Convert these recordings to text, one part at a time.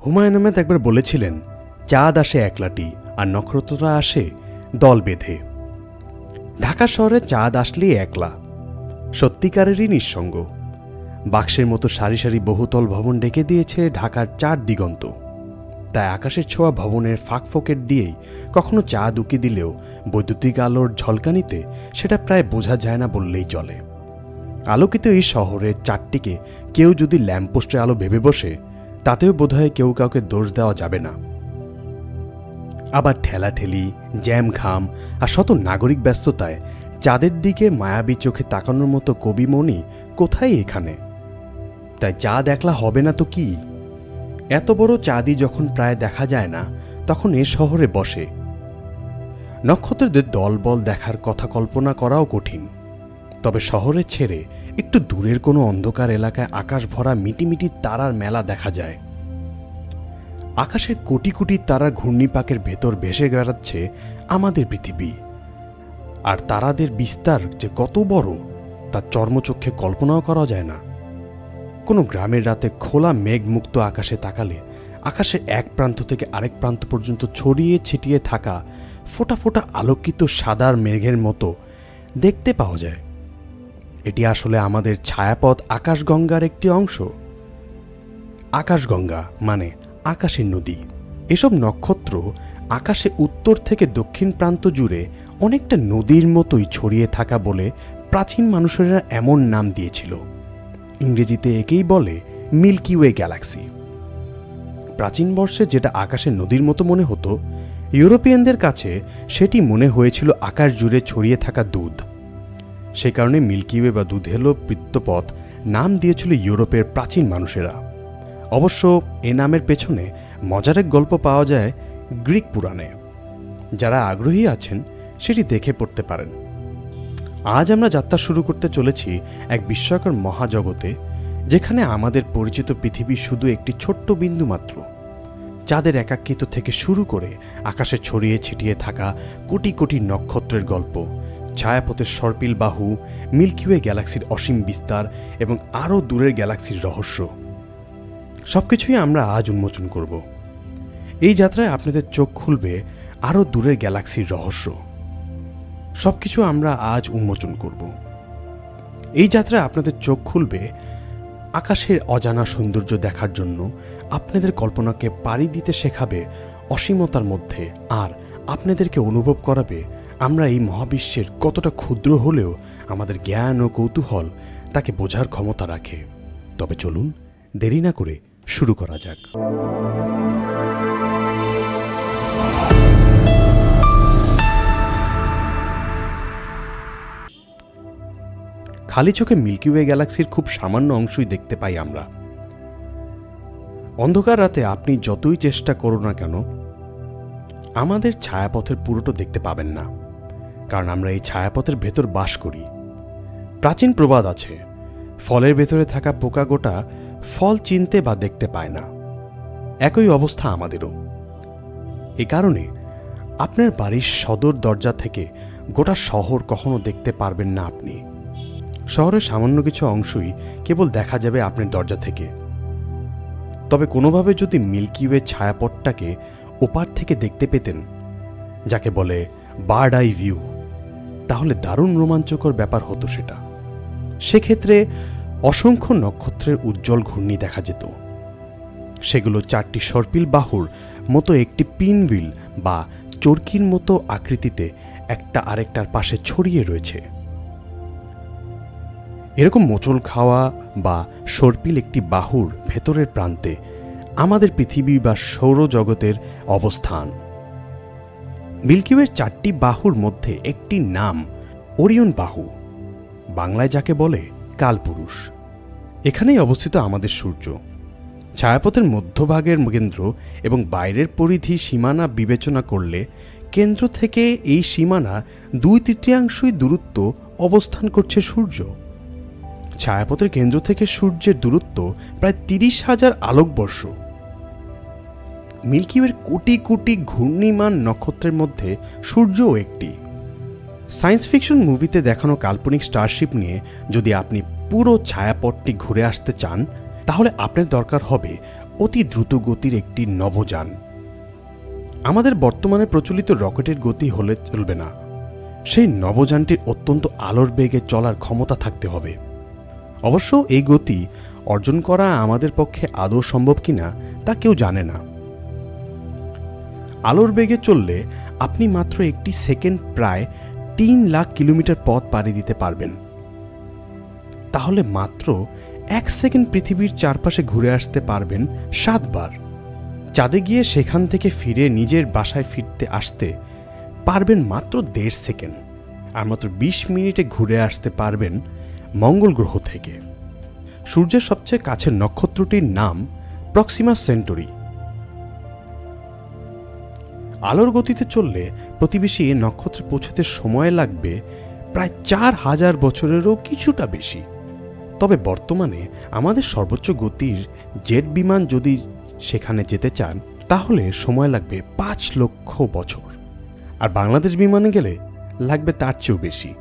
হুমায়ুন আহমেদ একবার বলেছিলেন, চাঁদ আসে একলাটি আর নক্ষত্ররা আসে দল বেঁধে। ঢাকা শহরে চাঁদ আসলেই একলা, সত্যিকারেরই নিঃসঙ্গ। বাক্সের মতো সারি সারি বহুতল ভবন ডেকে দিয়েছে ঢাকার চার দিগন্ত। তাই আকাশের ছোঁয়া ভবনের ফাঁকফোঁকের দিয়েই কখনো চাঁদ উকি দিলেও বৈদ্যুতিক আলোর ঝলকানিতে সেটা প্রায় বোঝা যায় না বললেই চলে। আলোকিত এই শহরের চারটিকে কেউ যদি ল্যাম্পপোস্টের আলো ভেবে বসে, তাতেও বোধহয় কেউ কাউকে দোষ দেওয়া যাবে না। আবার ঠেলাঠেলি, জ্যাম ঘাম আর শত নাগরিক ব্যস্ততায় চাঁদের দিকে মায়াবী চোখে তাকানোর মতো কবি মনি কোথায় এখানে? তাই চাঁদ একলা হবে না তো কি? এত বড় চাঁদই যখন প্রায় দেখা যায় না, তখন এ শহরে বসে নক্ষত্রদের দলবল দেখার কথা কল্পনা করাও কঠিন। তবে শহরে ছেড়ে একটু দূরের কোনো অন্ধকার এলাকায় আকাশ ভরা মিটিমিটি তারার মেলা দেখা যায়। আকাশের কোটি কোটি তারার ঘূর্ণিপাকের ভেতর ভেসে বেড়াচ্ছে আমাদের পৃথিবী। আর তারাদের বিস্তার যে কত বড় তা চর্মচক্ষে কল্পনাও করা যায় না। কোনো গ্রামের রাতে খোলা মেঘমুক্ত আকাশে তাকালে আকাশের এক প্রান্ত থেকে আরেক প্রান্ত পর্যন্ত ছড়িয়ে ছিটিয়ে থাকা ফোটা ফোটা আলোকিত সাদার মেঘের মতো দেখতে পাওয়া যায়। এটি আসলে আমাদের ছায়াপথ আকাশগঙ্গার একটি অংশ। আকাশগঙ্গা মানে আকাশের নদী। এসব নক্ষত্র আকাশে উত্তর থেকে দক্ষিণ প্রান্ত জুড়ে অনেকটা নদীর মতোই ছড়িয়ে থাকা বলে প্রাচীন মানুষেরা এমন নাম দিয়েছিল। ইংরেজিতে একেই বলে মিল্কি ওয়ে গ্যালাক্সি। প্রাচীন বর্ষে যেটা আকাশের নদীর মতো মনে হতো, ইউরোপিয়ানদের কাছে সেটি মনে হয়েছিল আকাশ জুড়ে ছড়িয়ে থাকা দুধ। সে কারণে মিল্কি ওয়ে বা দুধেলো বৃত্তপথ নাম দিয়েছিল ইউরোপের প্রাচীন মানুষেরা। অবশ্য এ নামের পেছনে মজার এক গল্প পাওয়া যায় গ্রিক পুরাণে। যারা আগ্রহী আছেন সেটি দেখে পড়তে পারেন। আজ আমরা যাত্রা শুরু করতে চলেছি এক বিস্ময়কর মহাজগতে, যেখানে আমাদের পরিচিত পৃথিবী শুধু একটি ছোট্ট বিন্দু মাত্র। চাঁদের একাকৃত থেকে শুরু করে আকাশে ছড়িয়ে ছিটিয়ে থাকা কোটি কোটি নক্ষত্রের গল্প, ছায়াপথের সর্পিল বাহু, মিল্কি ওয়ে গ্যালাক্সির অসীম বিস্তার এবং আরও দূরের গ্যালাক্সির রহস্য, সবকিছুই আমরা আজ উন্মোচন করব। এই যাত্রায় আপনাদের চোখ খুলবে আরও দূরের গ্যালাক্সির রহস্য। সবকিছু আমরা আজ উন্মোচন করব। এই যাত্রায় আপনাদের চোখ খুলবে আকাশের অজানা সৌন্দর্য দেখার জন্য। আপনাদের কল্পনাকে পাড়ি দিতে শেখাবে অসীমতার মধ্যে, আর আপনাদেরকে অনুভব করাবে আমরা এই মহাবিশ্বের কতটা ক্ষুদ্র হলেও আমাদের জ্ঞান ও কৌতূহল তাকে বোঝার ক্ষমতা রাখে। তবে চলুন দেরি না করে শুরু করা যাক। খালি চোখে মিল্কি ওয়ে গ্যালাক্সির খুব সামান্য অংশই দেখতে পাই আমরা। অন্ধকার রাতে আপনি যতই চেষ্টা করুন না কেন, আমাদের ছায়াপথের পুরোটা দেখতে পাবেন না, কারণ আমরা এই ছায়াপথের ভেতর বাস করি। প্রাচীন প্রবাদ আছে, ফলের ভেতরে থাকা পোকা গোটা ফল চিনতে বা দেখতে পায় না। একই অবস্থা আমাদেরও। এ কারণে আপনার বাড়ির সদর দরজা থেকে গোটা শহর কখনো দেখতে পারবেন না আপনি। শহরের সামান্য কিছু অংশই কেবল দেখা যাবে আপনার দরজা থেকে। তবে কোনোভাবে যদি মিল্কি ওয়ে ছায়াপথটাকে ওপার থেকে দেখতে পেতেন, যাকে বলে বার্ড আই ভিউ, তাহলে দারুণ রোমাঞ্চকর ব্যাপার হতো সেটা। সেক্ষেত্রে অসংখ্য নক্ষত্রের উজ্জ্বল ঘূর্ণি দেখা যেত। সেগুলো চারটি সর্পিল বাহুর মতো একটি পিনভিল বা চরকির মতো আকৃতিতে একটা আরেকটার পাশে ছড়িয়ে রয়েছে। এরকম মোচল খাওয়া বা সর্পিল একটি বাহুর ভেতরের প্রান্তে আমাদের পৃথিবী বা সৌরজগতের অবস্থান। মিল্কি ওয়ের চারটি বাহুর মধ্যে একটি নাম ওরিয়ন বাহু, বাংলায় যাকে বলে কালপুরুষ। এখানেই অবস্থিত আমাদের সূর্য। ছায়াপথের মধ্যভাগের কেন্দ্র এবং বাইরের পরিধি সীমানা বিবেচনা করলে কেন্দ্র থেকে এই সীমানা 2/3 দূরত্ব অবস্থান করছে সূর্য। ছায়াপথের কেন্দ্র থেকে সূর্যের দূরত্ব প্রায় 30,000 আলোকবর্ষ। মিল্কি ওয়ের কোটি কোটি ঘূর্ণিমান নক্ষত্রের মধ্যে সূর্যও একটি। সায়েন্স ফিকশন মুভিতে দেখানো কাল্পনিক স্টারশিপ নিয়ে যদি আপনি পুরো ছায়াপথটি ঘুরে আসতে চান, তাহলে আপনার দরকার হবে অতি দ্রুত গতির একটি নভোযান। আমাদের বর্তমানে প্রচলিত রকেটের গতি হলে চলবে না, সেই নভোযানটির অত্যন্ত আলোর বেগে চলার ক্ষমতা থাকতে হবে। অবশ্য এই গতি অর্জন করা আমাদের পক্ষে আদৌ সম্ভব কিনা তা কেউ জানে না। আলোর বেগে চললে আপনি মাত্র একটি সেকেন্ড প্রায় 3 লাখ কিলোমিটার পথ পাড়ি দিতে পারবেন। তাহলে মাত্র 1 সেকেন্ড পৃথিবীর চারপাশে ঘুরে আসতে পারবেন 7 বার। চাঁদে গিয়ে সেখান থেকে ফিরে নিজের বাসায় ফিরতে আসতে পারবেন মাত্র 1.5 সেকেন্ড, আর মাত্র 20 মিনিটে ঘুরে আসতে পারবেন মঙ্গল গ্রহ থেকে। সূর্যের সবচেয়ে কাছের নক্ষত্রটির নাম প্রক্সিমা সেন্টরি। আলোর গতিতে চললে প্রতিবেশী নক্ষত্রে পৌঁছাতে সময় লাগবে প্রায় 4000 বছরেরও কিছুটা বেশি। তবে বর্তমানে আমাদের সর্বোচ্চ গতির জেট বিমান যদি সেখানে যেতে চান তাহলে সময় লাগবে 5 লক্ষ বছর, আর বাংলাদেশ বিমানে গেলে লাগবে তার চেয়েও বেশি।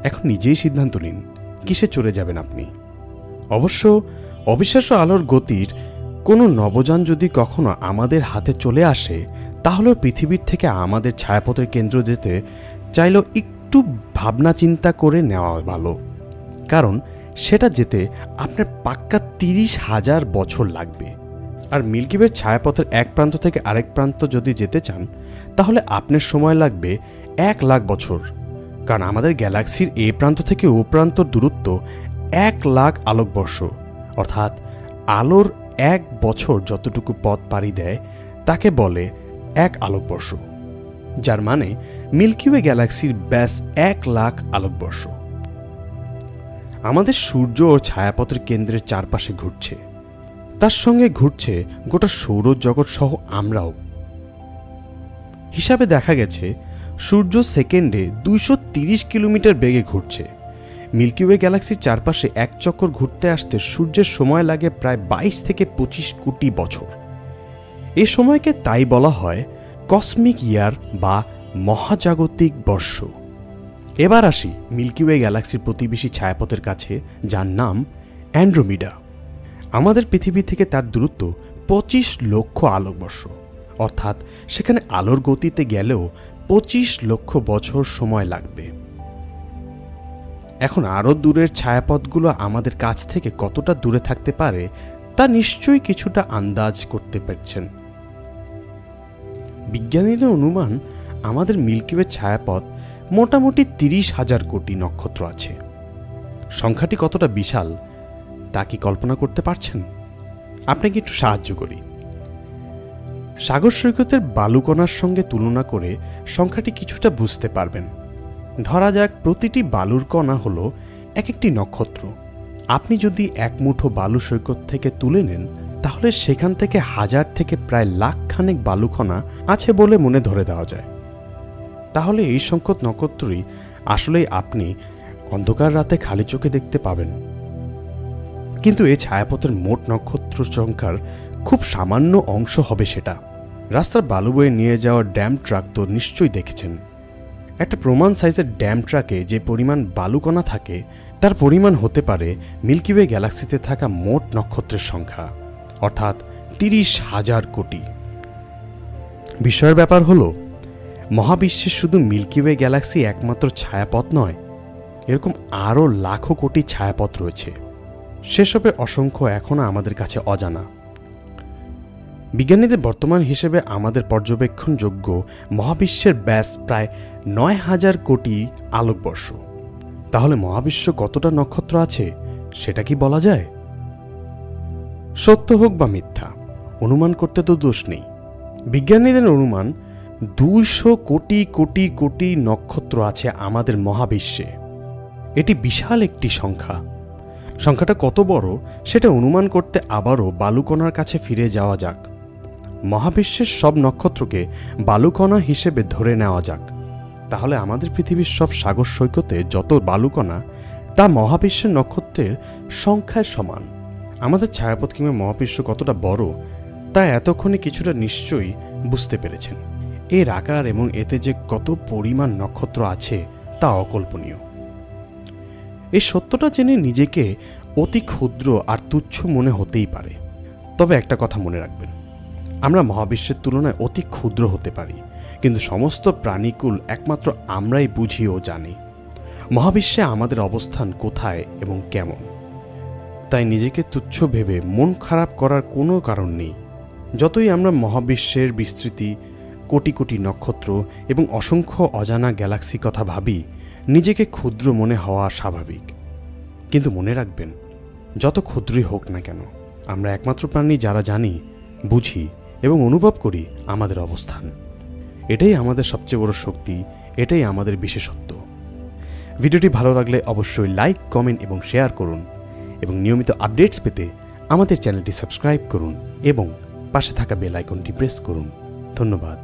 এখন নিজেই সিদ্ধান্ত নিন কিসে চড়ে যাবেন আপনি। অবশ্য অবিশ্বাস্য আলোর গতির কোনো নভোযান যদি কখনো আমাদের হাতে চলে আসে তাহলেও পৃথিবীর থেকে আমাদের ছায়াপথের কেন্দ্র যেতে চাইলেও একটু ভাবনা চিন্তা করে নেওয়া ভালো, কারণ সেটা যেতে আপনার পাক্কা 30,000 বছর লাগবে। আর মিল্কি ওয়ের ছায়াপথের এক প্রান্ত থেকে আরেক প্রান্ত যদি যেতে চান তাহলে আপনার সময় লাগবে 1 লাখ বছর, কারণ আমাদের গ্যালাক্সির এ প্রান্ত থেকে ও প্রান্তর দূরত্ব 1 লাখ আলোকবর্ষ, অর্থাৎ আলোর 1 বছর যতটুকু পথ পাড়ি দেয় তাকে বলে 1 আলোকবর্ষ, যার মানে মিল্কি ওয়ে গ্যালাক্সির ব্যাস 1 লাখ আলোকবর্ষ। আমাদের সূর্য ও ছায়াপথের কেন্দ্রের চারপাশে ঘুরছে, তার সঙ্গে ঘুরছে গোটা সৌরজগৎ সহ আমরাও। হিসাবে দেখা গেছে সূর্য সেকেন্ডে 230 কিলোমিটার বেগে ঘুরছে। মিল্কি ওয়ে গ্যালাক্সির চারপাশে এক চক্কর ঘুরতে আসতে সূর্যের সময় লাগে প্রায় 22 থেকে 25 কোটি বছর। এ সময়কে তাই বলা হয় কসমিক ইয়ার বা মহাজাগতিক বর্ষ। এবার আসি মিল্কি ওয়ে গ্যালাক্সির প্রতিবেশী ছায়াপথের কাছে, যার নাম অ্যান্ড্রোমিডা। আমাদের পৃথিবী থেকে তার দূরত্ব 25 লক্ষ আলোকবর্ষ, অর্থাৎ সেখানে আলোর গতিতে গেলেও 25 লক্ষ বছর সময় লাগবে। এখন আরও দূরের ছায়াপথগুলো আমাদের কাছ থেকে কতটা দূরে থাকতে পারে তা নিশ্চয়ই কিছুটা আন্দাজ করতে পারছেন। বিজ্ঞানীদের অনুমান আমাদের মিল্কি ওয়ে ছায়াপথ মোটামুটি 30,000 কোটি নক্ষত্র আছে। সংখ্যাটি কতটা বিশাল তা কি কল্পনা করতে পারছেন? আপনাকে একটু সাহায্য করি। সাগর সৈকতের বালুকণার সঙ্গে তুলনা করে সংখ্যাটি কিছুটা বুঝতে পারবেন। ধরা যাক প্রতিটি বালুর কণা হলো এক একটি নক্ষত্র। আপনি যদি এক মুঠো বালু সৈকত থেকে তুলে নেন তাহলে সেখান থেকে 1000 থেকে প্রায় লাখখানেক বালুকণা আছে বলে মনে ধরে দেওয়া যায়। তাহলে এই সংখ্যক নক্ষত্রই আসলেই আপনি অন্ধকার রাতে খালি চোখে দেখতে পাবেন। কিন্তু এই ছায়াপথের মোট নক্ষত্র সংখ্যার খুব সামান্য অংশ হবে সেটা। রাস্তার বালু বয়ে নিয়ে যাওয়া ড্যাম ট্রাক তো নিশ্চয়ই দেখেছেন। একটা প্রমাণ সাইজের ড্যাম ট্রাকে যে পরিমাণ বালুকণা থাকে তার পরিমাণ হতে পারে মিল্কি ওয়ে গ্যালাক্সিতে থাকা মোট নক্ষত্রের সংখ্যা, অর্থাৎ 30,000 কোটি। বিষয়ের ব্যাপার হলো মহাবিশ্বের শুধু মিল্কি ওয়ে গ্যালাক্সি একমাত্র ছায়াপথ নয়, এরকম আরও লাখো কোটি ছায়াপথ রয়েছে। সেসবের অসংখ্য এখনও আমাদের কাছে অজানা। বিজ্ঞানীদের বর্তমান হিসেবে আমাদের পর্যবেক্ষণযোগ্য মহাবিশ্বের ব্যাস প্রায় 9,000 কোটি আলোকবর্ষ। তাহলে মহাবিশ্ব কতটা নক্ষত্র আছে সেটা কি বলা যায়? সত্য হোক বা মিথ্যা, অনুমান করতে তো দোষ নেই। বিজ্ঞানীদের অনুমান 200 কোটি কোটি কোটি নক্ষত্র আছে আমাদের মহাবিশ্বে। এটি বিশাল একটি সংখ্যা। সংখ্যাটা কত বড় সেটা অনুমান করতে আবারও বালুকণার কাছে ফিরে যাওয়া যাক। মহাবিশ্বের সব নক্ষত্রকে বালুকণা হিসেবে ধরে নেওয়া যাক, তাহলে আমাদের পৃথিবীর সব সাগর সৈকতে যত বালুকণা তা মহাবিশ্বের নক্ষত্রের সংখ্যার সমান। আমাদের ছায়াপথ কিংবা মহাবিশ্ব কতটা বড় তা এতক্ষণে কিছুটা নিশ্চয়ই বুঝতে পেরেছেন। এর আকার এবং এতে যে কত পরিমাণ নক্ষত্র আছে তা অকল্পনীয়। এই সত্যটা জেনে নিজেকে অতি ক্ষুদ্র আর তুচ্ছ মনে হতেই পারে, তবে একটা কথা মনে রাখবেন, আমরা মহাবিশ্বের তুলনায় অতি ক্ষুদ্র হতে পারি, কিন্তু সমস্ত প্রাণীকুল একমাত্র আমরাই বুঝি ও জানি মহাবিশ্বে আমাদের অবস্থান কোথায় এবং কেমন। তাই নিজেকে তুচ্ছ ভেবে মন খারাপ করার কোনো কারণ নেই। যতই আমরা মহাবিশ্বের বিস্তৃতি, কোটি কোটি নক্ষত্র এবং অসংখ্য অজানা গ্যালাক্সি কথা ভাবি, নিজেকে ক্ষুদ্র মনে হওয়া স্বাভাবিক। কিন্তু মনে রাখবেন, যত ক্ষুদ্রই হোক না কেন, আমরা একমাত্র প্রাণী যারা জানি, বুঝি এবং অনুভব করি আমাদের অবস্থান। এটাই আমাদের সবচেয়ে বড় শক্তি, এটাই আমাদের বিশেষত্ব। ভিডিওটি ভালো লাগলে অবশ্যই লাইক, কমেন্ট এবং শেয়ার করুন, এবং নিয়মিত আপডেটস পেতে আমাদের চ্যানেলটি সাবস্ক্রাইব করুন এবং পাশে থাকা বেল আইকনটি প্রেস করুন। ধন্যবাদ।